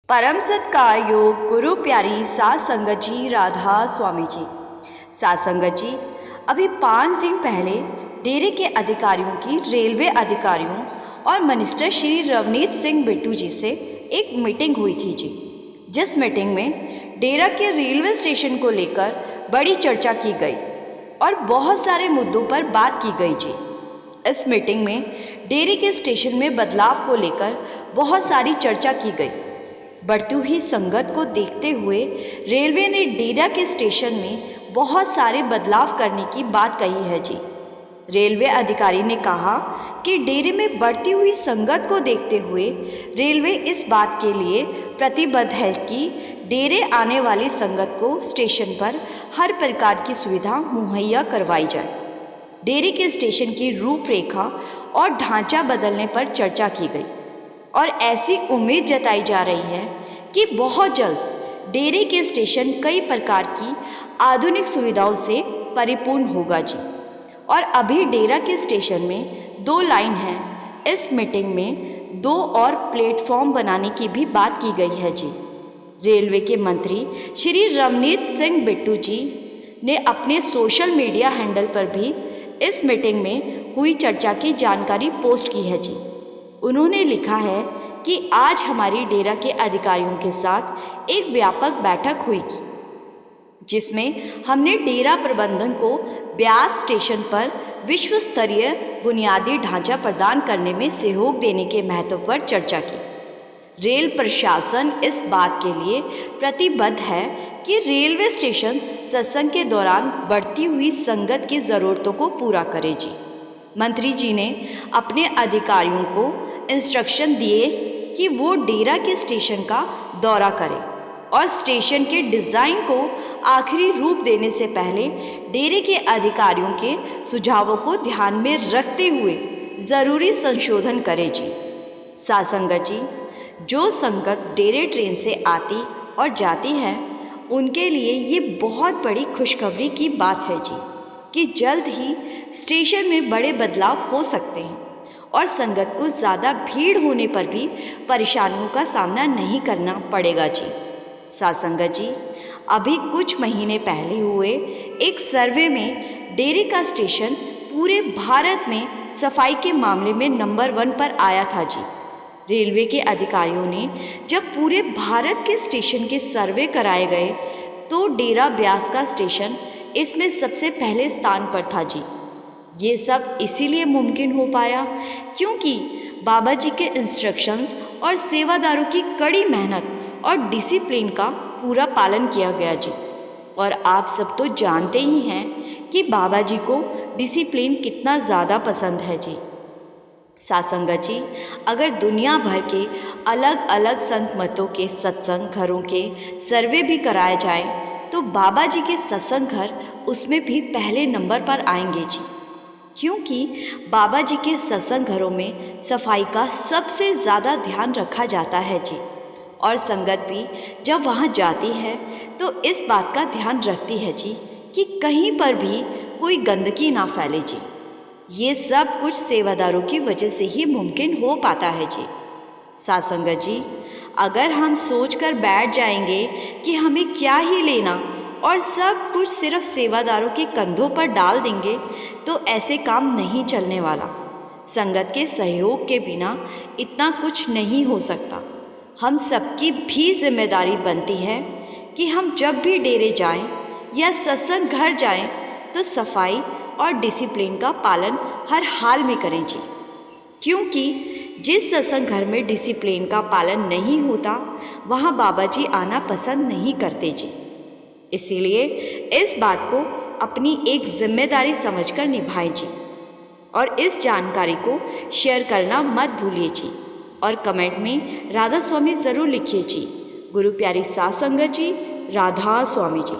परम सत्कार योग गुरु प्यारी सात संगत जी राधा स्वामी जी। सात संगत जी, अभी 5 दिन पहले डेरे के अधिकारियों की रेलवे अधिकारियों और मिनिस्टर श्री रवनीत सिंह बिट्टू जी से एक मीटिंग हुई थी जी, जिस मीटिंग में डेरा के रेलवे स्टेशन को लेकर बड़ी चर्चा की गई और बहुत सारे मुद्दों पर बात की गई जी। इस मीटिंग में डेरे के स्टेशन में बदलाव को लेकर बहुत सारी चर्चा की गई। बढ़ती हुई संगत को देखते हुए रेलवे ने डेरा के स्टेशन में बहुत सारे बदलाव करने की बात कही है जी। रेलवे अधिकारी ने कहा कि डेरे में बढ़ती हुई संगत को देखते हुए रेलवे इस बात के लिए प्रतिबद्ध है कि डेरे आने वाली संगत को स्टेशन पर हर प्रकार की सुविधा मुहैया करवाई जाए। डेरे के स्टेशन की रूपरेखा और ढांचा बदलने पर चर्चा की गई और ऐसी उम्मीद जताई जा रही है कि बहुत जल्द डेरे के स्टेशन कई प्रकार की आधुनिक सुविधाओं से परिपूर्ण होगा जी। और अभी डेरा के स्टेशन में 2 लाइन हैं। इस मीटिंग में 2 और प्लेटफॉर्म बनाने की भी बात की गई है जी। रेलवे के मंत्री श्री रवनीत सिंह बिट्टू जी ने अपने सोशल मीडिया हैंडल पर भी इस मीटिंग में हुई चर्चा की जानकारी पोस्ट की है जी। उन्होंने लिखा है कि आज हमारी डेरा के अधिकारियों के साथ एक व्यापक बैठक हुई जिसमें हमने डेरा प्रबंधन को ब्यास स्टेशन पर विश्व स्तरीय बुनियादी ढांचा प्रदान करने में सहयोग देने के महत्व पर चर्चा की। रेल प्रशासन इस बात के लिए प्रतिबद्ध है कि रेलवे स्टेशन सत्संग के दौरान बढ़ती हुई संगत की ज़रूरतों को पूरा करे जी। मंत्री जी ने अपने अधिकारियों को इंस्ट्रक्शन दिए कि वो डेरा के स्टेशन का दौरा करें और स्टेशन के डिज़ाइन को आखिरी रूप देने से पहले डेरे के अधिकारियों के सुझावों को ध्यान में रखते हुए ज़रूरी संशोधन करें जी। सात संगत जी, जो संगत डेरे ट्रेन से आती और जाती है उनके लिए ये बहुत बड़ी खुशखबरी की बात है जी कि जल्द ही स्टेशन में बड़े बदलाव हो सकते हैं और संगत को ज़्यादा भीड़ होने पर भी परेशानियों का सामना नहीं करना पड़ेगा जी। सात संगत जी, अभी कुछ महीने पहले हुए एक सर्वे में डेरे का स्टेशन पूरे भारत में सफाई के मामले में नंबर 1 पर आया था जी। रेलवे के अधिकारियों ने जब पूरे भारत के स्टेशन के सर्वे कराए गए तो डेरा ब्यास का स्टेशन इसमें सबसे पहले स्थान पर था जी। ये सब इसीलिए मुमकिन हो पाया क्योंकि बाबा जी के इंस्ट्रक्शंस और सेवादारों की कड़ी मेहनत और डिसिप्लिन का पूरा पालन किया गया जी। और आप सब तो जानते ही हैं कि बाबा जी को डिसिप्लिन कितना ज़्यादा पसंद है जी। सात संगत जी, अगर दुनिया भर के अलग अलग संत मतों के सत्संग घरों के सर्वे भी कराए जाए तो बाबा जी के सत्संग घर उसमें भी पहले नंबर पर आएंगे जी, क्योंकि बाबा जी के सत्संग घरों में सफाई का सबसे ज़्यादा ध्यान रखा जाता है जी। और संगत भी जब वहाँ जाती है तो इस बात का ध्यान रखती है जी कि कहीं पर भी कोई गंदगी ना फैले जी। ये सब कुछ सेवादारों की वजह से ही मुमकिन हो पाता है जी। सात संगत जी, अगर हम सोचकर बैठ जाएंगे कि हमें क्या ही लेना और सब कुछ सिर्फ सेवादारों के कंधों पर डाल देंगे तो ऐसे काम नहीं चलने वाला। संगत के सहयोग के बिना इतना कुछ नहीं हो सकता। हम सबकी भी जिम्मेदारी बनती है कि हम जब भी डेरे जाएं या सत्संग घर जाएं तो सफाई और डिसिप्लिन का पालन हर हाल में करें जी, क्योंकि जिस सत्संग घर में डिसिप्लिन का पालन नहीं होता वहाँ बाबा जी आना पसंद नहीं करते जी। इसीलिए इस बात को अपनी एक जिम्मेदारी समझकर निभाएं जी। और इस जानकारी को शेयर करना मत भूलिए जी और कमेंट में राधा स्वामी ज़रूर लिखिए जी। गुरु प्यारी सात संगत जी, राधा स्वामी जी।